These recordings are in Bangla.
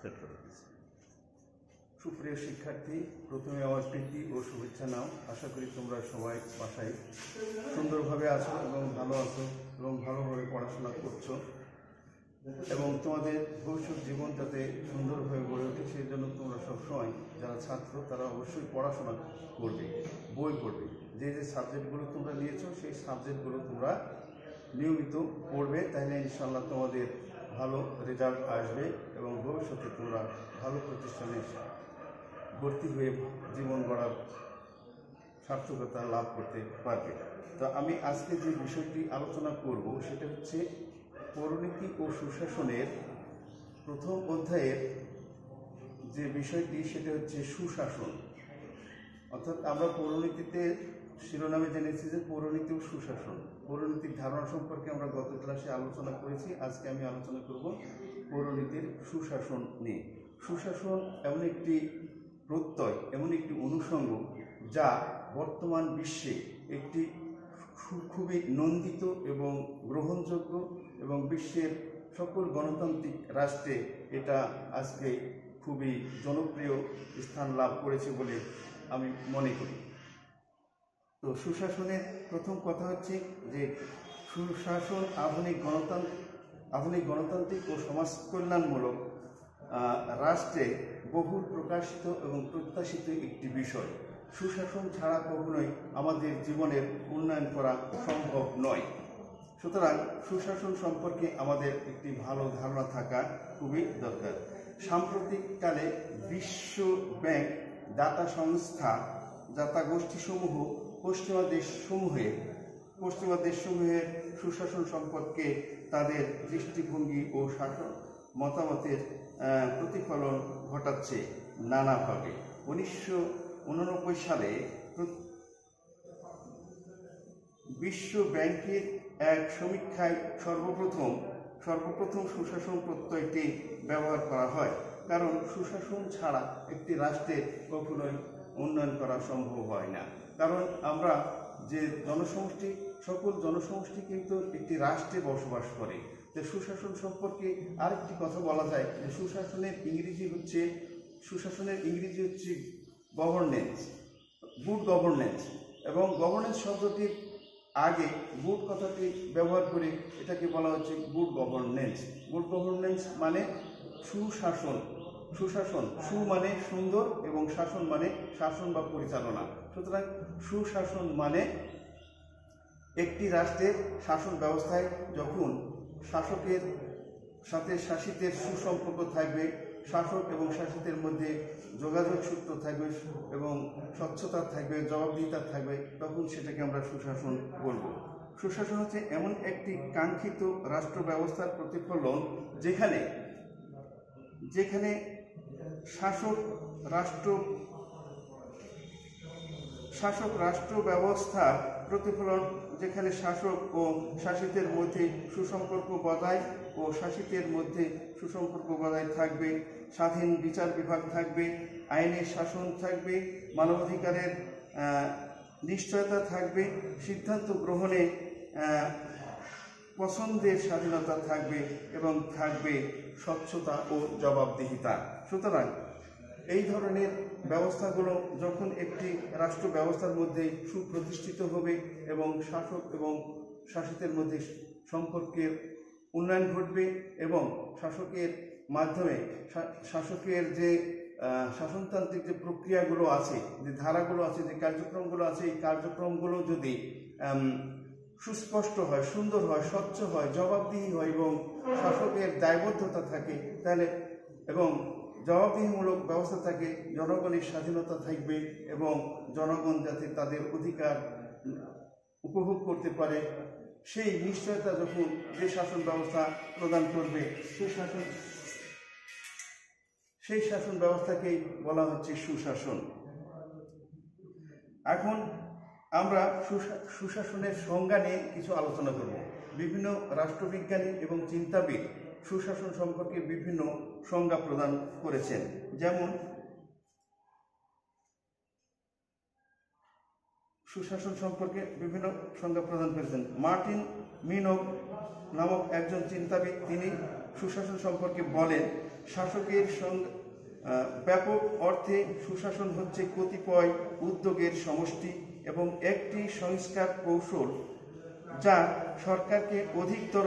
সাবস্ক্রাইব করে দিয়েছি। সুপ্রিয় শিক্ষার্থী, প্রথমে আমার প্রীতি ও শুভেচ্ছা নাও। আশা করি তোমরা সবাই বাসায় সুন্দরভাবে আছো এবং ভালো আছো এবং ভালোভাবে পড়াশোনা করছো এবং তোমাদের ভবিষ্যৎ জীবন যাতে সুন্দরভাবে গড়ে ওঠে সেই জন্য তোমরা সবসময় যারা ছাত্র তারা অবশ্যই পড়াশোনা করবে, বই পড়বে। যে যে সাবজেক্টগুলো তোমরা নিয়েছো সেই সাবজেক্টগুলো তোমরা নিয়মিত পড়বে, তাহলে ইনশাআল্লাহ তোমাদের ভালো রেজাল্ট আসবে এবং ভবিষ্যতে তোমরা ভালো প্রতিষ্ঠানে ভর্তি হয়ে জীবন গড়ার সার্থকতা লাভ করতে পারবে। তো আমি আজকে যে বিষয়টি আলোচনা করব সেটা হচ্ছে পৌরনীতি ও সুশাসনের প্রথম অধ্যায়ের যে বিষয়টি সেটা হচ্ছে সুশাসন। অর্থাৎ আমরা পৌরনীতিতে শিরোনামে জেনেছি যে পৌরনীতি ও সুশাসন। পৌরনীতির ধারণা সম্পর্কে আমরা গত ক্লাসে আলোচনা করেছি। আজকে আমি আলোচনা করব পৌরনীতির সুশাসন নিয়ে। সুশাসন এমন একটি প্রত্যয়, এমন একটি অনুষঙ্গ যা বর্তমান বিশ্বে একটি খুবই নন্দিত এবং গ্রহণযোগ্য এবং বিশ্বের সকল গণতান্ত্রিক রাষ্ট্রে এটা আজকে খুবই জনপ্রিয় স্থান লাভ করেছে বলে আমি মনে করি। তো সুশাসনের প্রথম কথা হচ্ছে যে সুশাসন আধুনিক গণতান্ত্রিক ও সমাজ কল্যাণমূলক রাষ্ট্রে বহুল প্রকাশিত এবং প্রত্যাশিত একটি বিষয়। সুশাসন ছাড়া কখনোই আমাদের জীবনের উন্নয়ন করা সম্ভব নয়। সুতরাং সুশাসন সম্পর্কে আমাদের একটি ভালো ধারণা থাকা খুবই দরকার। সাম্প্রতিককালে বিশ্ব ব্যাংক, দাতা সংস্থা, দাতা গোষ্ঠীসমূহ পশ্চিমা দেশসমূহের সুশাসন সম্পর্কে তাদের দৃষ্টিভঙ্গি ও শাসন মতামতের প্রতিফলন ঘটাচ্ছে নানাভাবে। 1989 সালে বিশ্ব ব্যাংকের এক সমীক্ষায় সর্বপ্রথম সুশাসন প্রত্যয়টি ব্যবহার করা হয়, কারণ সুশাসন ছাড়া একটি রাষ্ট্রের কখনোই উন্নয়ন করা সম্ভব হয় না। কারণ আমরা যে জনসমষ্টি, সকল জনসমষ্টি কিন্তু একটি রাষ্ট্রে বসবাস করে। যে সুশাসন সম্পর্কে আরেকটি কথা বলা যায় যে সুশাসনের ইংরেজি হচ্ছে গভর্নেন্স, গুড গভর্নেন্স। এবং গভর্নেন্স শব্দটির আগে গুড কথাটি ব্যবহার করে এটাকে বলা হচ্ছে গুড গভর্নেন্স। গুড গভর্নেন্স মানে সুশাসন। সু মানে সুন্দর এবং শাসন মানে শাসন বা পরিচালনা। সুতরাং সুশাসন মানে একটি রাষ্ট্রের শাসন ব্যবস্থায় যখন শাসকের সাথে শাসিতের সুসম্পর্ক থাকবে, শাসক এবং শাসিতের মধ্যে যোগাযোগ সূত্র থাকবে এবং স্বচ্ছতা থাকবে, জবাবদিহিতা থাকবে, তখন সেটাকে আমরা সুশাসন বলব। সুশাসন হচ্ছে এমন একটি কাঙ্ক্ষিত রাষ্ট্র ব্যবস্থার প্রতিফলন যেখানে শাসক রাষ্ট্র ব্যবস্থার প্রতিফলন, যেখানে শাসক ও শাসিতের মধ্যে সুসম্পর্ক বজায় থাকবে, স্বাধীন বিচার বিভাগ থাকবে, আইনের শাসন থাকবে, মানবাধিকারের নিশ্চয়তা থাকবে, সিদ্ধান্ত গ্রহণে পছন্দের স্বাধীনতা থাকবে এবং থাকবে স্বচ্ছতা ও জবাবদিহিতা। সুতরাং এই ধরনের ব্যবস্থাগুলো যখন একটি রাষ্ট্র ব্যবস্থার মধ্যে সুপ্রতিষ্ঠিত হবে এবং শাসক এবং শাসিতের মধ্যে সম্পর্কের উন্নয়ন ঘটবে এবং শাসকের মাধ্যমে শাসকের যে শাসনতান্ত্রিক যে প্রক্রিয়াগুলো আছে, যে ধারাগুলো আছে, যে কার্যক্রমগুলো আছে, এই কার্যক্রমগুলো যদি সুস্পষ্ট হয়, সুন্দর হয়, স্বচ্ছ হয়, জবাবদিহি হয় এবং শাসকের দায়বদ্ধতা থাকে, তাহলে এবং জবাবদিহিমূলক ব্যবস্থা থাকে, জনগণের স্বাধীনতা থাকবে এবং জনগণ যাতে তাদের অধিকার উপভোগ করতে পারে সেই নিশ্চয়তা যখন যে শাসন ব্যবস্থা প্রদান করবে সেই শাসন ব্যবস্থাকেই বলা হচ্ছে সুশাসন। এখন আমরা সুশাসনের সংজ্ঞা নিয়ে কিছু আলোচনা করব। বিভিন্ন রাষ্ট্রবিজ্ঞানী এবং চিন্তাবিদ সুশাসন সম্পর্কে বিভিন্ন সংজ্ঞা প্রদান করেছেন। যেমন সুশাসন সম্পর্কে বিভিন্ন সংজ্ঞা প্রদান করেছেন মার্টিন মিনক নামক একজন চিন্তাবিদ। তিনি সুশাসন সম্পর্কে বলেন শাসকের ব্যাপক অর্থে সুশাসন হচ্ছে কতিপয় উদ্যোগের সমষ্টি এবং একটি সংস্কার কৌশল যা সরকারকে অধিকতর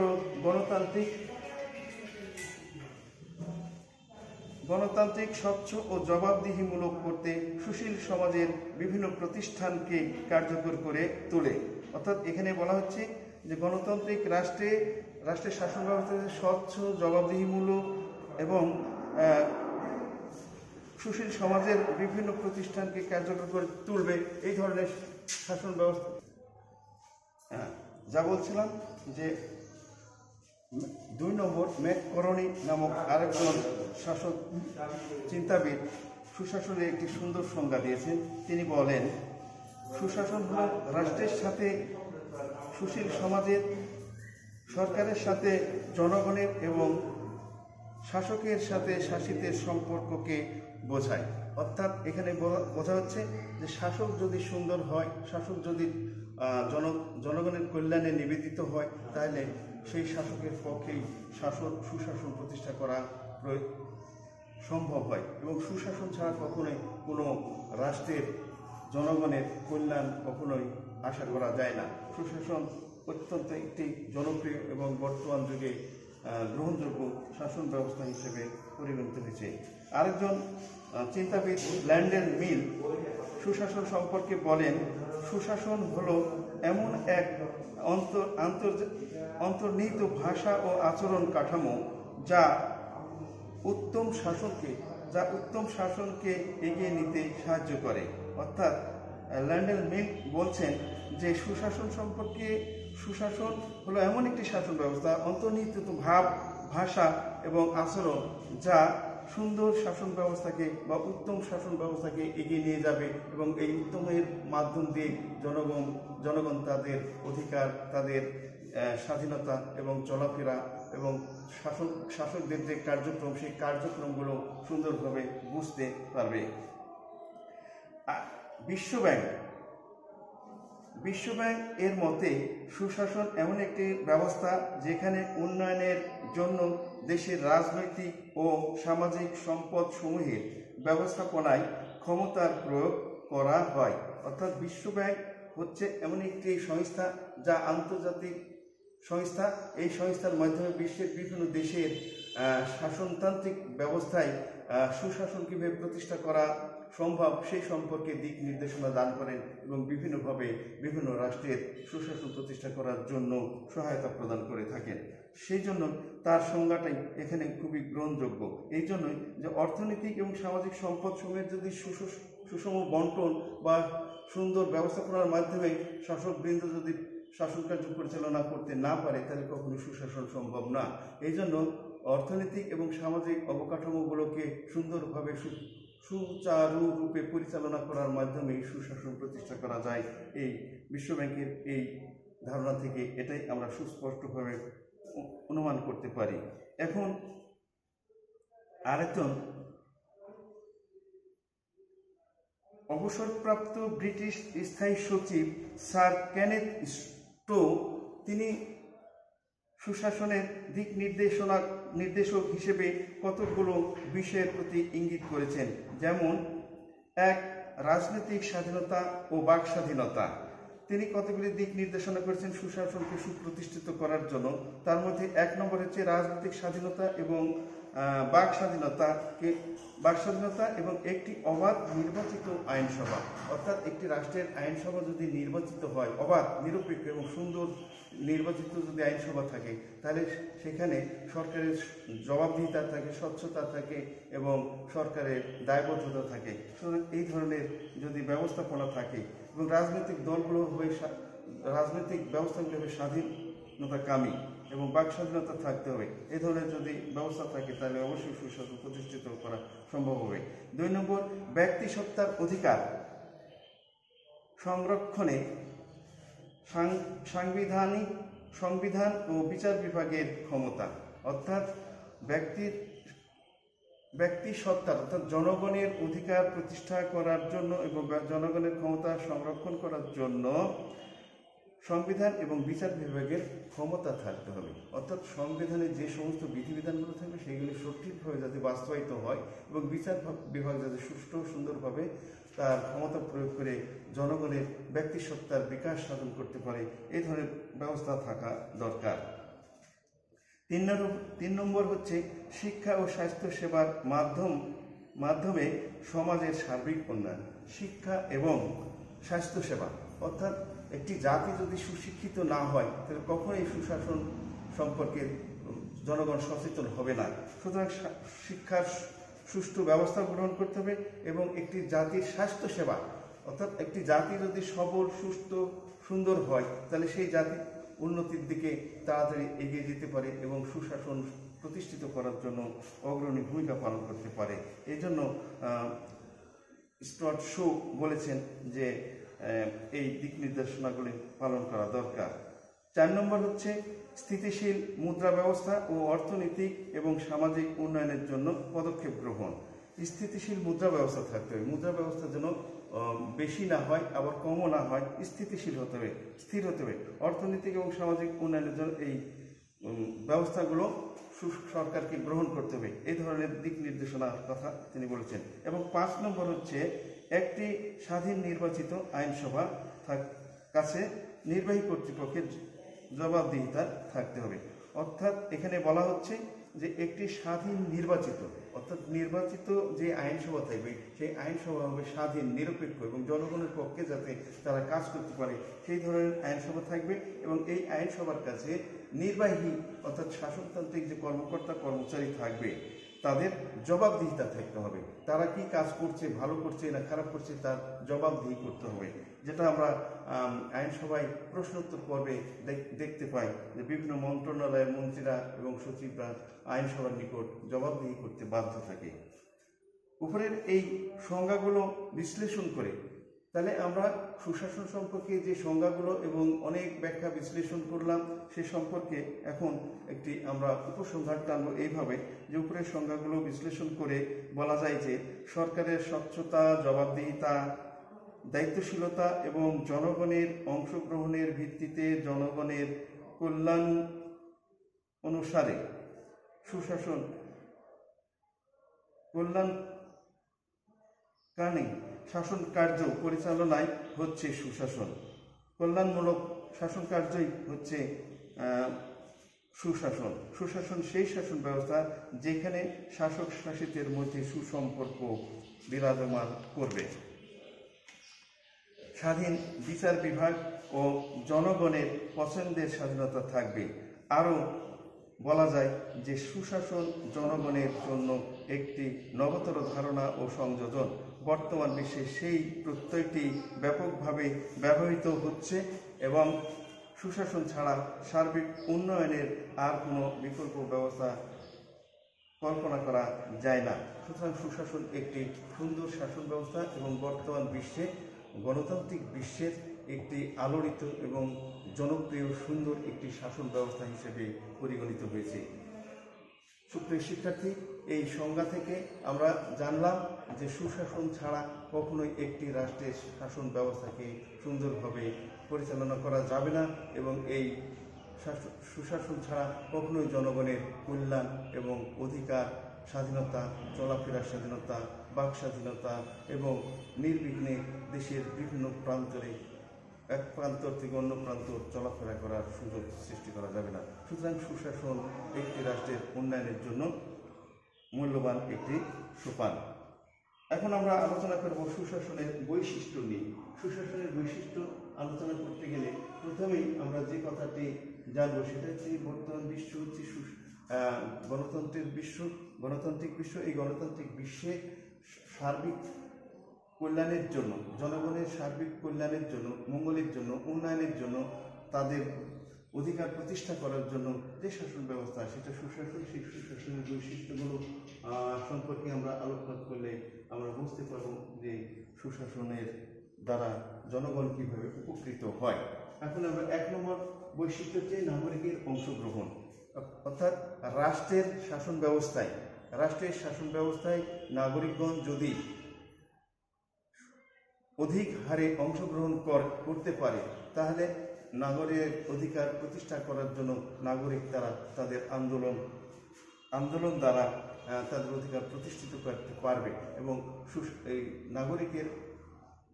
গণতান্ত্রিক স্বচ্ছ ও জবাবদিহিমূলক করতে সুশীল সমাজের বিভিন্ন প্রতিষ্ঠানকে কার্যকর করে তোলে। অর্থাৎ এখানে বলা হচ্ছে যে গণতান্ত্রিক রাষ্ট্রের শাসন ব্যবস্থা স্বচ্ছ, জবাবদিহিমূলক এবং সুশীল সমাজের বিভিন্ন প্রতিষ্ঠানকে কার্যকর করে তুলবে, এই ধরনের শাসন ব্যবস্থা। যা বলছিলাম যে 2 নম্বর, ম্যাককরনি নামক আরেকজন শাসক চিন্তাবিদ সুশাসনের একটি সুন্দর সংজ্ঞা দিয়েছেন। তিনি বলেন, সুশাসন হল রাষ্ট্রের সাথে সুশীল সমাজের, সরকারের সাথে জনগণের এবং শাসকের সাথে শাসিতের সম্পর্ককে বোঝায়। অর্থাৎ এখানে বোঝা হচ্ছে যে শাসক যদি সুন্দর হয়, শাসক যদি জনগণের কল্যাণে নিবেদিত হয়, তাহলে সেই শাসকের পক্ষেই সুশাসন প্রতিষ্ঠা করা সম্ভব হয় এবং সুশাসন ছাড়া কখনোই কোনো রাষ্ট্রের জনগণের কল্যাণ কখনোই আশা করা যায় না। সুশাসন অত্যন্ত একটি জনপ্রিয় এবং বর্তমান যুগে গ্রহণযোগ্য শাসন ব্যবস্থা হিসেবে পরিগণিত হয়েছে। আরেকজন চিন্তাবিদ ল্যান্ডেল মিল সুশাসন সম্পর্কে বলেন, সুশাসন হলো এমন এক অন্তর্নিহিত ভাষা ও আচরণ কাঠামো যা উত্তম শাসনকে এগিয়ে নিতে সাহায্য করে। অর্থাৎ ল্যান্ডেল মিল বলছেন যে সুশাসন হলো এমন একটি শাসন ব্যবস্থা, অন্তর্নিহিত ভাব, ভাষা এবং আচরণ যা সুন্দর শাসন ব্যবস্থাকে বা উত্তম শাসন ব্যবস্থাকে এগিয়ে নিয়ে যাবে এবং এই উত্তমের মাধ্যম দিয়ে জনগণ তাদের অধিকার, তাদের স্বাধীনতা এবং চলাফেরা এবং শাসকদের যে কার্যক্রম, সেই কার্যক্রমগুলো সুন্দরভাবে বুঝতে পারবে। বিশ্বব্যাংক এর মতে সুশাসন এমন একটি ব্যবস্থা যেখানে উন্নয়নের জন্য দেশের রাজনৈতিক ও সামাজিক সম্পদ সমূহের ব্যবস্থাপনায় ক্ষমতার প্রয়োগ করা হয়। অর্থাৎ বিশ্বব্যাংক হচ্ছে এমন একটি সংস্থা যা আন্তর্জাতিক সংস্থা। এই সংস্থার মাধ্যমে বিশ্বের বিভিন্ন দেশের শাসনতান্ত্রিক ব্যবস্থায় সুশাসন কীভাবে প্রতিষ্ঠা করা সম্ভব সেই সম্পর্কে দিক নির্দেশনা দান করেন এবং বিভিন্নভাবে বিভিন্ন রাষ্ট্রের সুশাসন প্রতিষ্ঠা করার জন্য সহায়তা প্রদান করে থাকেন। সেই জন্য তার সংজ্ঞাটাই এখানে খুবই গ্রহণযোগ্য। এই জন্যই যে অর্থনৈতিক এবং সামাজিক সম্পদ সমূহের যদি সুষম বন্টন বা সুন্দর ব্যবস্থাপনার মাধ্যমে শাসকবৃন্দ যদি শাসন কার্য পরিচালনা করতে না পারে, তাহলে কখনো সুশাসন সম্ভব না। এই জন্য অর্থনৈতিক এবং সামাজিক অবকাঠামোগুলোকে সুন্দরভাবে সুচারুরূপে পরিচালনা করার মাধ্যমে সুশাসন প্রতিষ্ঠা করা যায়। এই বিশ্বব্যাংকের এই ধারণা থেকে এটাই আমরা সুস্পষ্টভাবে অনুমান করতে পারি। এখন আরেকজন অবসরপ্রাপ্ত ব্রিটিশ স্থায়ী সচিব স্যার কেনেথ স্টো, তিনি সুশাসনের দিক নির্দেশক হিসেবে কতগুলো বিষয়ের প্রতি ইঙ্গিত করেছেন। যেমন 1, রাজনৈতিক স্বাধীনতা ও বাক স্বাধীনতা। তিনি কতগুলি দিক নির্দেশনা করেছেন সুশাসনকে সুপ্রতিষ্ঠিত করার জন্য। তার মধ্যে 1 নম্বর হচ্ছে রাজনৈতিক স্বাধীনতা এবং বাক স্বাধীনতা এবং একটি অবাধ নির্বাচিত আইনসভা। অর্থাৎ একটি রাষ্ট্রের আইনসভা যদি নির্বাচিত হয়, অবাধ, নিরপেক্ষ এবং সুন্দর নির্বাচিত যদি আইনসভা থাকে, তাহলে সেখানে সরকারের জবাবদিহিতা থাকে, স্বচ্ছতা থাকে এবং সরকারের দায়বদ্ধতা থাকে। সুতরাং এই ধরনের যদি ব্যবস্থাপনা থাকে এবং রাজনৈতিক দলগুলো রাজনৈতিক ব্যবস্থাগুলো হবে স্বাধীনতাকামী এবং বাক স্বাধীনতা থাকতে হবে। এই ধরনের যদি ব্যবস্থা থাকে তাহলে অবশ্যই সুশাসন প্রতিষ্ঠিত করা সম্ভব হবে। 2 নম্বর, ব্যক্তি সত্তার অধিকার সংরক্ষণে সংবিধান ও বিচার বিভাগের ক্ষমতা। অর্থাৎ ব্যক্তি সত্তার অর্থাৎ জনগণের অধিকার প্রতিষ্ঠা করার জন্য এবং জনগণের ক্ষমতা সংরক্ষণ করার জন্য সংবিধান এবং বিচার বিভাগের ক্ষমতা থাকতে হবে, অর্থাৎ সংবিধানে যে সমস্ত বিধিবিধানগুলো থাকবে সেগুলি সঠিকভাবে যাতে বাস্তবায়িত হয় এবং বিচার বিভাগ যাতে সুষ্ঠু সুন্দরভাবে তার ক্ষমতা প্রয়োগ করে জনগণের ব্যক্তিসত্তার বিকাশ সাধন করতে পারে, এই ধরনের ব্যবস্থা থাকা দরকার। 3 নম্বর হচ্ছে শিক্ষা ও স্বাস্থ্য সেবার মাধ্যমে সমাজের সার্বিক উন্নয়ন। শিক্ষা এবং স্বাস্থ্যসেবা, অর্থাৎ একটি জাতি যদি সুশিক্ষিত না হয় তাহলে কখনোই সুশাসন সম্পর্কে জনগণ সচেতন হবে না। সুতরাং শিক্ষার সুষ্ঠু ব্যবস্থা গ্রহণ করতে হবে এবং একটি জাতির স্বাস্থ্যসেবা, অর্থাৎ একটি জাতি যদি সবল, সুস্থ, সুন্দর হয় তাহলে সেই জাতি উন্নতির দিকে তাড়াতাড়ি এগিয়ে যেতে পারে এবং সুশাসন প্রতিষ্ঠিত করার জন্য অগ্রণী ভূমিকা পালন করতে পারে। এই জন্য স্টুয়ার্ট শো বলেছেন যে এই দিক নির্দেশনাগুলি পালন করা দরকার। 4 নম্বর হচ্ছে স্থিতিশীল মুদ্রা ব্যবস্থা ও অর্থনৈতিক এবং সামাজিক উন্নয়নের জন্য পদক্ষেপ গ্রহণ। স্থিতিশীল মুদ্রা ব্যবস্থা থাকতে হবে, মুদ্রা ব্যবস্থা যেন বেশি না হয় আবার কমও না হয়, স্থিতিশীল হতে হবে, স্থির হতে হবে। অর্থনৈতিক এবং সামাজিক উন্নয়নের জন্য এই ব্যবস্থাগুলো সরকারকে গ্রহণ করতে হবে, এই ধরনের দিক নির্দেশনার কথা তিনি বলেছেন। এবং 5 নম্বর হচ্ছে একটি স্বাধীন নির্বাচিত আইনসভা কাছে নির্বাহী কর্তৃপক্ষের জবাবদিহিতা থাকতে হবে। অর্থাৎ এখানে বলা হচ্ছে যে একটি স্বাধীন নির্বাচিত, অর্থাৎ নির্বাচিত যে আইনসভা থাকবে সেই আইনসভা হবে স্বাধীন, নিরপেক্ষ এবং জনগণের পক্ষে যাতে তারা কাজ করতে পারে সেই ধরনের আইনসভা থাকবে। এবং এই আইনসভার কাছে নির্বাহী অর্থাৎ শাসনতান্ত্রিক যে কর্মকর্তা কর্মচারী থাকবে তাদের জবাবদিহিতা থাকতে হবে, তারা কি কাজ করছে, ভালো করছে না খারাপ করছে তার জবাবদিহি করতে হবে। যেটা আমরা আইনসভায় প্রশ্নোত্তর পর্বে দেখতে পাই যে বিভিন্ন মন্ত্রণালয়ের মন্ত্রীরা এবং সচিবরা আইনসভার নিকট জবাবদিহি করতে বাধ্য থাকে। উপরের এই সংজ্ঞাগুলো বিশ্লেষণ করে তাহলে আমরা সুশাসন সম্পর্কে যে সংজ্ঞাগুলো এবং অনেক ব্যাখ্যা বিশ্লেষণ করলাম সে সম্পর্কে এখন একটি আমরা উপসংহার টানব এইভাবে যে উপরের সংজ্ঞাগুলো বিশ্লেষণ করে বলা যায় যে সরকারের স্বচ্ছতা, জবাবদিহিতা, দায়িত্বশীলতা এবং জনগণের অংশগ্রহণের ভিত্তিতে জনগণের কল্যাণ অনুসারে সুশাসন কল্যাণকারী শাসন কার্য পরিচালনায় হচ্ছে সুশাসন। কল্যাণমূলক শাসন কার্যই হচ্ছে সুশাসন। সুশাসন সেই শাসন ব্যবস্থা যেখানে শাসক শাসিতের মধ্যে সুসম্পর্ক বিরাজমান করবে। স্বাধীন বিচার বিভাগ ও জনগণের পছন্দের স্বাধীনতা থাকবে। আরও বলা যায় যে সুশাসন জনগণের জন্য একটি নবতর ধারণা ও সংযোজন। বর্তমান বিশ্বে সেই প্রত্যয়টি ব্যাপকভাবে ব্যবহৃত হচ্ছে এবং সুশাসন ছাড়া সার্বিক উন্নয়নের আর কোনো বিকল্প ব্যবস্থা কল্পনা করা যায় না। সুতরাং সুশাসন একটি সুন্দর শাসন ব্যবস্থা এবং বর্তমান বিশ্বে গণতান্ত্রিক বিশ্বের একটি আলোড়িত এবং জনপ্রিয় সুন্দর একটি শাসন ব্যবস্থা হিসেবে পরিগণিত হয়েছে। সুপ্রিয় শিক্ষার্থী, এই সংজ্ঞা থেকে আমরা জানলাম যে সুশাসন ছাড়া কখনোই একটি রাষ্ট্রের শাসন ব্যবস্থাকে সুন্দরভাবে পরিচালনা করা যাবে না এবং এই সুশাসন ছাড়া কখনোই জনগণের কল্যাণ এবং অধিকার, স্বাধীনতা, চলাফেরার স্বাধীনতা, বাক স্বাধীনতা এবং নির্বিঘ্নে দেশের বিভিন্ন প্রান্তরে এক প্রান্ত থেকে অন্য প্রান্ত চলাফেরা করার সুযোগ সৃষ্টি করা যাবে না। সুতরাং সুশাসন একটি রাষ্ট্রের উন্নয়নের জন্য মূল্যবান একটি সোপান। এখন আমরা আলোচনা করব সুশাসনের বৈশিষ্ট্য নিয়ে। সুশাসনের বৈশিষ্ট্য আলোচনা করতে গেলে প্রথমেই আমরা যে কথাটি জানবো সেটা হচ্ছে বর্তমান বিশ্ব হচ্ছে গণতন্ত্রিক বিশ্ব। এই গণতান্ত্রিক বিশ্বে সার্বিক কল্যাণের জন্য, জনগণের সার্বিক কল্যাণের জন্য, মঙ্গলের জন্য, উন্নয়নের জন্য, তাদের অধিকার প্রতিষ্ঠা করার জন্য যে শাসন ব্যবস্থা সেটা সুশাসন। সেই সুশাসনের বৈশিষ্ট্যগুলো সম্পর্কে আমরা আলোকপাত করলে আমরা বুঝতে পারব যে সুশাসনের দ্বারা জনগণ কিভাবে উপকৃত হয়। এখন আমরা 1 নম্বর বৈশিষ্ট্য হচ্ছে নাগরিকের অংশগ্রহণ। অর্থাৎ রাষ্ট্রের শাসন ব্যবস্থায় নাগরিকগণ যদি অধিক হারে অংশগ্রহণ করতে পারে তাহলে নাগরিক অধিকার প্রতিষ্ঠা করার জন্য নাগরিক তারা তাদের আন্দোলন দ্বারা তাদের অধিকার প্রতিষ্ঠিত করতে পারবে এবং এই নাগরিকের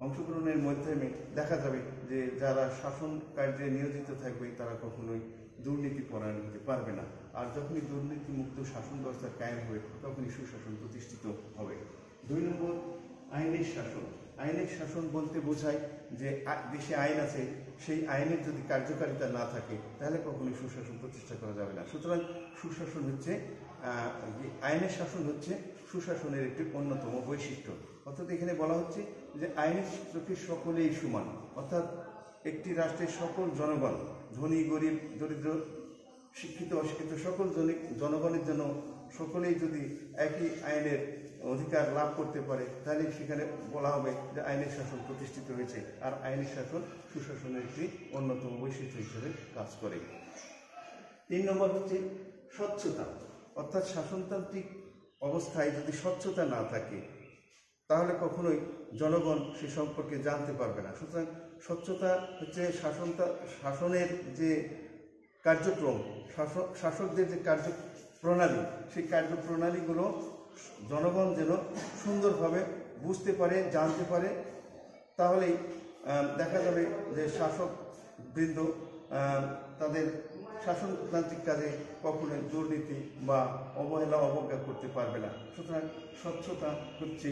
অংশগ্রহণের মাধ্যমে দেখা যাবে যে যারা শাসন কার্যে নিয়োজিত থাকবে তারা কখনোই দুর্নীতি পরায়ণ হতে পারবে না। আর যখনই দুর্নীতিমুক্ত শাসন ব্যবস্থা কায়েম হবে তখনই সুশাসন প্রতিষ্ঠিত হবে। 2 নম্বর, আইনের শাসন। আইনের শাসন বলতে বোঝায় যে দেশে আইন আছে, সেই আইনের যদি কার্যকারিতা না থাকে তাহলে কখনোই সুশাসন প্রতিষ্ঠা করা যাবে না। সুতরাং সুশাসন হচ্ছে আইনের শাসন হচ্ছে সুশাসনের একটি অন্যতম বৈশিষ্ট্য। অর্থাৎ এখানে বলা হচ্ছে যে আইনের চোখে সকলেই সমান, অর্থাৎ একটি রাষ্ট্রের সকল জনগণ, ধনী গরিব দরিদ্র শিক্ষিত অশিক্ষিত সকল জনগণের জন্য সকলেই যদি একই আইনের অধিকার লাভ করতে পারে তাহলে সেখানে বলা হবে যে আইনের শাসন প্রতিষ্ঠিত হয়েছে। আর আইনের শাসন সুশাসনের একটি অন্যতম বৈশিষ্ট্য হিসেবে কাজ করে। 3 নম্বর হচ্ছে স্বচ্ছতা। অর্থাৎ শাসনতান্ত্রিক অবস্থায় যদি স্বচ্ছতা না থাকে তাহলে কখনোই জনগণ সে সম্পর্কে জানতে পারবে না। সুতরাং স্বচ্ছতা হচ্ছে শাসনের যে কার্যক্রম, শাসকদের যে কার্যপ্রণালী, সেই কার্যপ্রণালীগুলো জনগণ যেন সুন্দরভাবে বুঝতে পারে, জানতে পারে, তাহলেই দেখা যাবে যে শাসকবৃন্দ তাদের শাসনতান্ত্রিক কাজে কখনোই দুর্নীতি বা অবহেলা অবজ্ঞা করতে পারবে না। সুতরাং স্বচ্ছতা হচ্ছে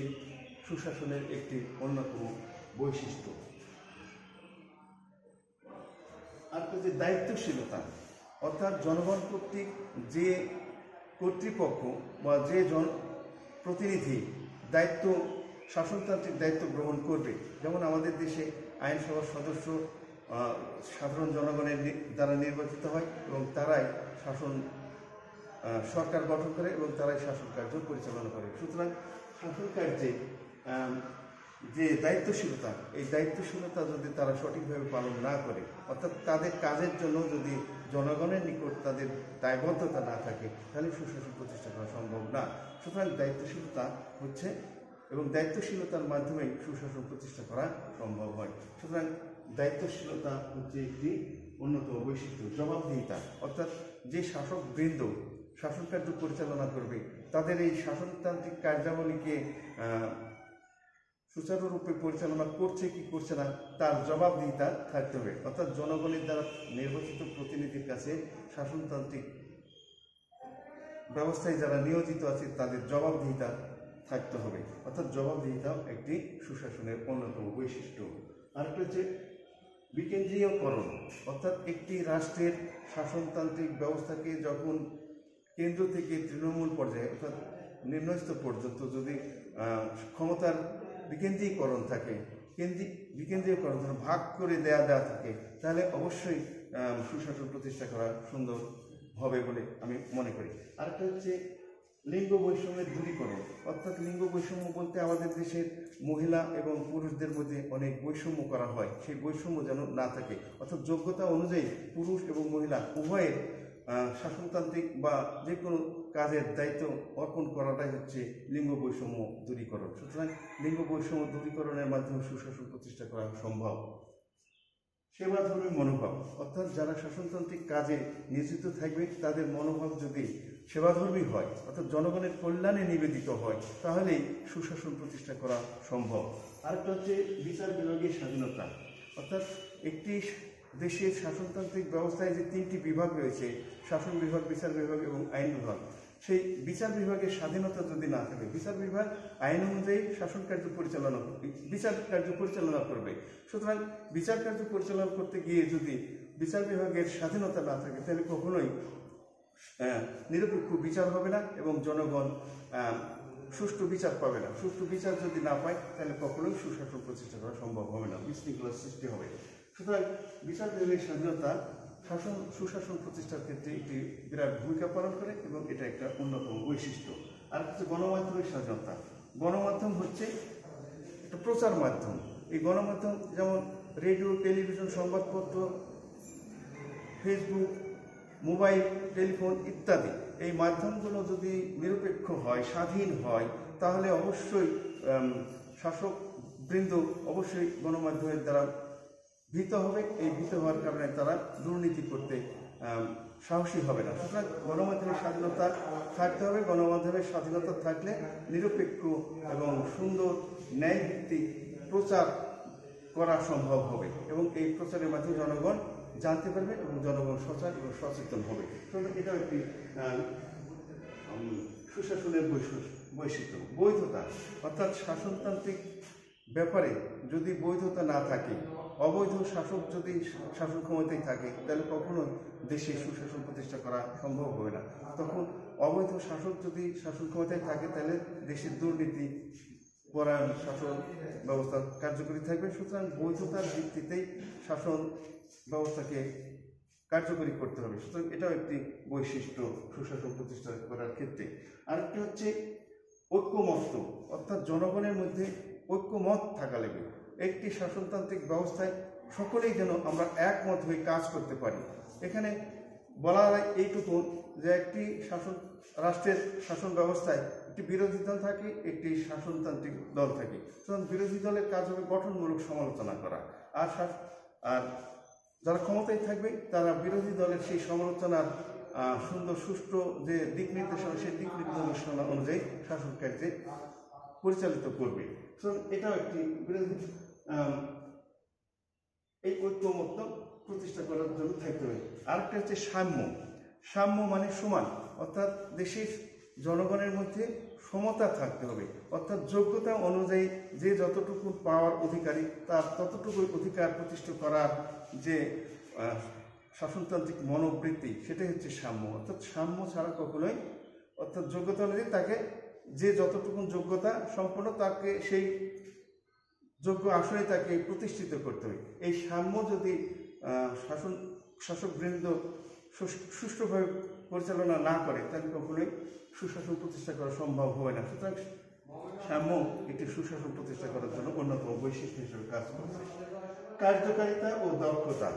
সুশাসনের একটি অন্যতম বৈশিষ্ট্য। আর যে দায়িত্বশীলতা, অর্থাৎ জনগণ কর্তৃক যে কর্তৃপক্ষ বা যে প্রতিনিধি দায়িত্ব শাসনতান্ত্রিক দায়িত্ব গ্রহণ করবে, যেমন আমাদের দেশে আইনসভার সদস্য সাধারণ জনগণের দ্বারা নির্বাচিত হয় এবং তারাই সরকার গঠন করে এবং তারাই শাসন কার্য পরিচালনা করে। সুতরাং শাসন কার্যে যে দায়িত্বশীলতা, এই দায়িত্বশীলতা যদি তারা সঠিকভাবে পালন না করে, অর্থাৎ তাদের কাজের জন্য যদি জনগণের নিকট তাদের দায়বদ্ধতা না থাকে তাহলে সুশাসন প্রতিষ্ঠা করা সম্ভব না। সুতরাং দায়িত্বশীলতা হচ্ছে এবং দায়িত্বশীলতার মাধ্যমে সুশাসন প্রতিষ্ঠা করা সম্ভব হয়। সুতরাং দায়িত্বশীলতা হচ্ছে একটি অন্যতম বৈশিষ্ট্য। জবাবদিহিতা, অর্থাৎ যে শাসকবৃন্দ শাসন কার্য পরিচালনা করবে তাদের এই শাসনতান্ত্রিক কার্যাবলীকে সুচারুরূপে পরিচালনা করছে কি করছে না তার জবাবদিহিতা থাকতে হবে। অর্থাৎ জনগণের দ্বারা নির্বাচিত প্রতিনিধির কাছে শাসনতান্ত্রিক ব্যবস্থায় যারা নিয়োজিত আছে তাদের জবাবদিহিতা থাকতে হবে। অর্থাৎ জবাবদিহিতাও একটি সুশাসনের অন্যতম বৈশিষ্ট্য। আরেকটা হচ্ছে বিকেন্দ্রীয়করণ, অর্থাৎ একটি রাষ্ট্রের শাসনতান্ত্রিক ব্যবস্থাকে যখন কেন্দ্র থেকে তৃণমূল পর্যায়ে অর্থাৎ নিম্নস্তর পর্যন্ত যদি ক্ষমতার বিকেন্দ্রীকরণ থাকে, বিকেন্দ্রীকরণ ভাগ করে দেয়া থাকে, তাহলে অবশ্যই সুশাসন প্রতিষ্ঠা করা সুন্দর হবে বলে আমি মনে করি। আরেকটা হচ্ছে লিঙ্গ বৈষম্যের দূরীকরণ, অর্থাৎ লিঙ্গ বৈষম্য বলতে আমাদের দেশের মহিলা এবং পুরুষদের মধ্যে অনেক বৈষম্য করা হয়, সেই বৈষম্য যেন না থাকে। অর্থাৎ যোগ্যতা অনুযায়ী পুরুষ এবং মহিলা উভয়ের শাসনতান্ত্রিক বা যে কোনো কাজের দায়িত্ব অর্পণ করাটাই হচ্ছে লিঙ্গ বৈষম্য দূরীকরণ। সুতরাং লিঙ্গ বৈষম্য দূরীকরণের মাধ্যমে সুশাসন প্রতিষ্ঠা করা সম্ভব। সেবাধর্মী মনোভাব, অর্থাৎ যারা শাসনতান্ত্রিক কাজে নিয়োজিত থাকবে তাদের মনোভাব যদি সেবাধর্মী হয়, অর্থাৎ জনগণের কল্যাণে নিবেদিত হয়, তাহলেই সুশাসন প্রতিষ্ঠা করা সম্ভব। আরেকটা হচ্ছে বিচার বিভাগের স্বাধীনতা, অর্থাৎ একটি দেশের শাসনতান্ত্রিক ব্যবস্থায় যে 3টি বিভাগ রয়েছে, শাসন বিভাগ, বিচার বিভাগ এবং আইন বিভাগ, সেই বিচার বিভাগের স্বাধীনতা যদি না থাকে, বিচার বিভাগ আইন অনুযায়ী শাসন কার্য পরিচালনা বিচার কার্য পরিচালনা করবে। সুতরাং বিচার কার্য পরিচালনা করতে গিয়ে যদি বিচার বিভাগের স্বাধীনতা না থাকে তাহলে কখনোই নিরপেক্ষ বিচার হবে না এবং জনগণ সুষ্ঠু বিচার পাবে না। সুষ্ঠু বিচার যদি না পায় তাহলে কখনোই সুশাসন প্রতিষ্ঠা করা সম্ভব হবে না, বিশৃঙ্খলার সৃষ্টি হবে। সুতরাং বিচার বিভাগের স্বাধীনতা সুশাসন প্রতিষ্ঠার ক্ষেত্রে একটি বিরাট ভূমিকা পালন করে এবং এটা একটা অন্যতম বৈশিষ্ট্য। আর হচ্ছে গণমাধ্যমের স্বাধীনতা। গণমাধ্যম হচ্ছে একটা প্রচার মাধ্যম। এই গণমাধ্যম যেমন রেডিও, টেলিভিশন, সংবাদপত্র, ফেসবুক, মোবাইল, টেলিফোন ইত্যাদি, এই মাধ্যমগুলো যদি নিরপেক্ষ হয়, স্বাধীন হয়, তাহলে অবশ্যই শাসকবৃন্দ অবশ্যই গণমাধ্যমের দ্বারা ভীত হবে। এই ভীত হওয়ার কারণে তারা দুর্নীতি করতে সাহসী হবে না। সুতরাং গণমাধ্যমের স্বাধীনতা থাকতে হবে। গণমাধ্যমের স্বাধীনতা থাকলে নিরপেক্ষ এবং সুন্দর ন্যায়ভিত্তিক প্রচার করা সম্ভব হবে এবং এই প্রচারের মাধ্যমে জনগণ জানতে পারবে এবং জনগণ সজাগ এবং সচেতন হবে। সুতরাং এটাও একটি সুশাসনের বৈশিষ্ট্য। বৈধতা অর্থাৎ শাসনতান্ত্রিক ব্যাপারে যদি বৈধতা না থাকে, অবৈধ শাসক যদি শাসন ক্ষমতায় থাকে, তাহলে কখনো দেশে সুশাসন প্রতিষ্ঠা করা সম্ভব হবে না। তখন অবৈধ শাসক যদি শাসন ক্ষমতায় থাকে, তাহলে দেশের দুর্নীতি পরায়ণ শাসন ব্যবস্থা কার্যকরী থাকবে। সুতরাং বৈধতার ভিত্তিতেই শাসন ব্যবস্থাকে কার্যকরী করতে হবে। সুতরাং এটাও একটি বৈশিষ্ট্য সুশাসন প্রতিষ্ঠা করার ক্ষেত্রে। আরেকটি হচ্ছে ঐক্যমত্য, অর্থাৎ জনগণের মধ্যে ঐক্যমত থাকা লাগবে। একটি শাসনতান্ত্রিক ব্যবস্থায় সকলেই যেন আমরা একমত হয়ে কাজ করতে পারি। এখানে বলা হয় এইটুকু যে একটি রাষ্ট্রের শাসন ব্যবস্থায় একটি বিরোধী দল থাকে, একটি শাসনতান্ত্রিক দল থাকে। সুতরাং বিরোধী দলের কাজ হবে গঠনমূলক সমালোচনা করা, আর যারা ক্ষমতায় থাকবে তারা বিরোধী দলের সেই সমালোচনার সুন্দর সুষ্ঠু যে দিক নির্দেশনা, সেই দিক নির্দেশনা অনুযায়ী শাসন কার্যে পরিচালিত করবে। সুতরাং এটাও একটি বিরোধী এই ঐক্যমত্য প্রতিষ্ঠা করার জন্য থাকতে হবে। আরেকটা হচ্ছে সাম্য। সাম্য মানে সমান, অর্থাৎ দেশের জনগণের মধ্যে সমতা থাকতে হবে। অর্থাৎ যোগ্যতা অনুযায়ী যে যতটুকু পাওয়ার অধিকারী তার ততটুকু অধিকার প্রতিষ্ঠা করার যে শাসনতান্ত্রিক মনোবৃত্তি, সেটাই হচ্ছে সাম্য। অর্থাৎ সাম্য ছাড়া কখনোই, অর্থাৎ যোগ্যতা অনুযায়ী তাকে যে যতটুকু যোগ্যতা সম্পন্ন তাকে সেই যোগ্য আসনে তাকে প্রতিষ্ঠিত করতে হবে। এই সাম্য যদি শাসকবৃন্দ সুষ্ঠুভাবে পরিচালনা না করে, তাহলে কখনোই সুশাসন প্রতিষ্ঠা করা সম্ভব হবে না। সুতরাং সাম্য একটি সুশাসন প্রতিষ্ঠা করার জন্য অন্যতম বৈশিষ্ট্য হিসেবে কাজ করছে। কার্যকারিতা ও দক্ষতা,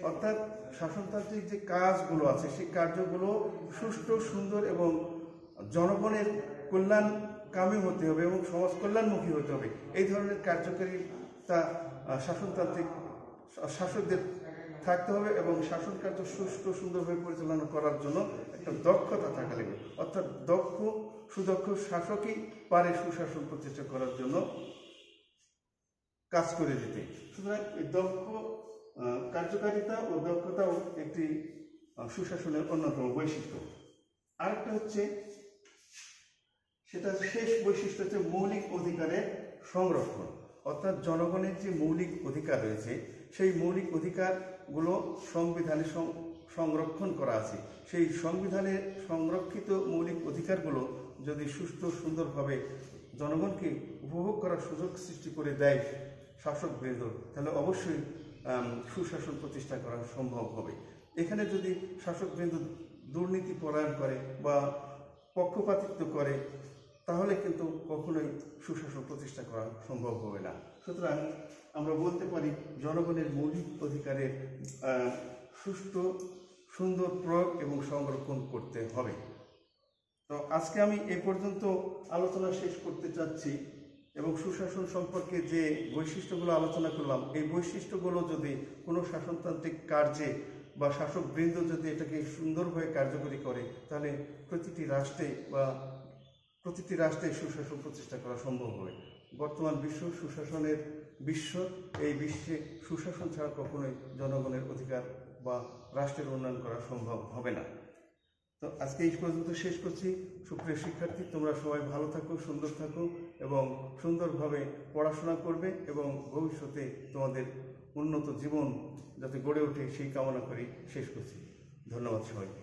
অর্থাৎ শাসনতান্ত্রিক যে কাজগুলো আছে সেই কার্যগুলো সুষ্ঠু, সুন্দর এবং জনগণের কল্যাণকামী হতে হবে এবং সমাজ কল্যাণমুখী হতে হবে। এই ধরনের কার্যকারিতা শাসনতান্ত্রিক শাসকদের থাকতে হবে এবং শাসন কার্য সুষ্ঠু, সুন্দরভাবে পরিচালনা করার জন্য একটা দক্ষতা থাকা লাগবে। অর্থাৎ সুদক্ষ শাসকই পারে সুশাসন প্রতিষ্ঠা করার জন্য কাজ করে দিতে। সুতরাং এই দক্ষ কার্যকারিতা ও দক্ষতাও একটি সুশাসনের অন্যতম বৈশিষ্ট্য। আরেকটা হচ্ছে, সেটা শেষ বৈশিষ্ট্য হচ্ছে মৌলিক অধিকারের সংরক্ষণ। অর্থাৎ জনগণের যে মৌলিক অধিকার রয়েছে, সেই মৌলিক অধিকারগুলো সংবিধানে সংরক্ষণ করা আছে। সেই সংবিধানে সংরক্ষিত মৌলিক অধিকারগুলো যদি সুষ্ঠু, সুন্দরভাবে জনগণকে উপভোগ করার সুযোগ সৃষ্টি করে দেয় শাসকবৃন্দ, তাহলে অবশ্যই সুশাসন প্রতিষ্ঠা করা সম্ভব হবে। এখানে যদি শাসকবৃন্দ দুর্নীতি পরায়ণ করে বা পক্ষপাতিত্ব করে, তাহলে কিন্তু কখনোই সুশাসন প্রতিষ্ঠা করা সম্ভব হবে না। সুতরাং আমরা বলতে পারি জনগণের মৌলিক অধিকারের সুষ্ঠু, সুন্দর প্রয়োগ এবং সংরক্ষণ করতে হবে। তো আজকে আমি এ পর্যন্ত আলোচনা শেষ করতে চাচ্ছি এবং সুশাসন সম্পর্কে যে বৈশিষ্ট্যগুলো আলোচনা করলাম, এই বৈশিষ্ট্যগুলো যদি কোনো শাসনতান্ত্রিক কার্যে বা শাসকবৃন্দ যদি এটাকে সুন্দরভাবে কার্যকরী করে, তাহলে প্রতিটি রাষ্ট্রে সুশাসন প্রতিষ্ঠা করা সম্ভব হবে। বর্তমান বিশ্ব সুশাসনের বিশ্ব, এই বিশ্বে সুশাসন ছাড়া কখনোই জনগণের অধিকার বা রাষ্ট্রের উন্নয়ন করা সম্ভব হবে না। তো আজকে এই পর্যন্ত শেষ করছি। সুপ্রিয় শিক্ষার্থী, তোমরা সবাই ভালো থাকো, সুন্দর থাকো এবং সুন্দরভাবে পড়াশোনা করবে এবং ভবিষ্যতে তোমাদের উন্নত জীবন যাতে গড়ে ওঠে সেই কামনা করি শেষ করছি। ধন্যবাদ সবাইকে।